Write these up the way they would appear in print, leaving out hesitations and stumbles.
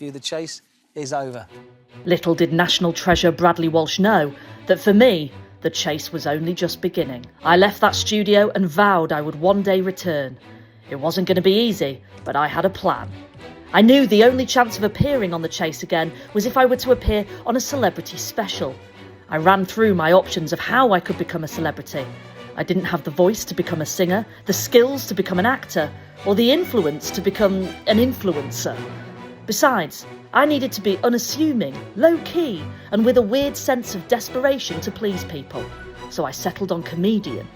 nephew, the chase is over. Little did national treasure Bradley Walsh know that for me, the chase was only just beginning. I left that studio and vowed I would one day return. It wasn't going to be easy, but I had a plan. I knew the only chance of appearing on the chase again was if I were to appear on a celebrity special. I ran through my options of how I could become a celebrity. I didn't have the voice to become a singer, the skills to become an actor, or the influence to become an influencer. Besides, I needed to be unassuming, low-key, and with a weird sense of desperation to please people. So I settled on comedian.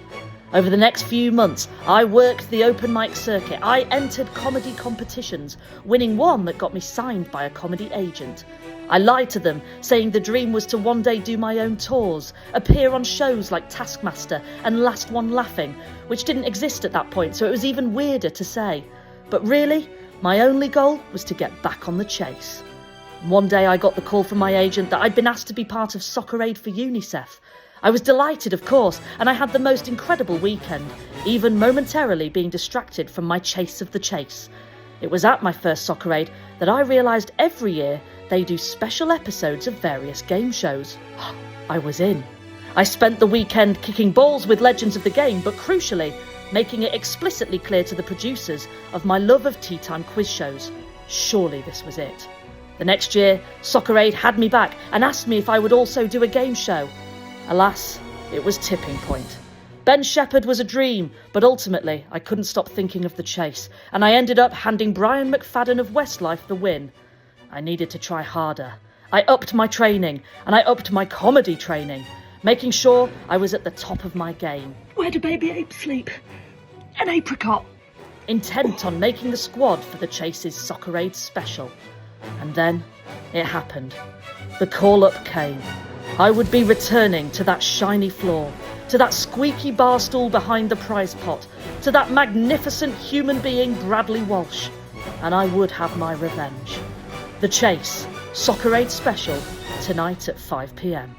Over the next few months, I worked the open mic circuit. I entered comedy competitions, winning one that got me signed by a comedy agent. I lied to them, saying the dream was to one day do my own tours, appear on shows like Taskmaster and Last One Laughing, which didn't exist at that point, so it was even weirder to say. But really, my only goal was to get back on the chase. One day I got the call from my agent that I'd been asked to be part of Soccer Aid for UNICEF. I was delighted, of course, and I had the most incredible weekend, even momentarily being distracted from my chase of the chase. It was at my first Soccer Aid that I realised every year they do special episodes of various game shows. I was in. I spent the weekend kicking balls with legends of the game, but crucially, making it explicitly clear to the producers of my love of tea time quiz shows. Surely this was it. The next year, Soccer Aid had me back and asked me if I would also do a game show. Alas, it was tipping point. Ben Shepherd was a dream, but ultimately I couldn't stop thinking of the chase, and I ended up handing Brian McFadden of Westlife the win. I needed to try harder. I upped my training, and I upped my comedy training, making sure I was at the top of my game. Where do baby apes sleep? An apricot. Intent on making the squad for the Chase's Soccer Aid special. And then it happened. The call-up came. I would be returning to that shiny floor, to that squeaky bar stool behind the prize pot, to that magnificent human being Bradley Walsh, and I would have my revenge. The Chase, Soccer Aid special, tonight at 5 p.m.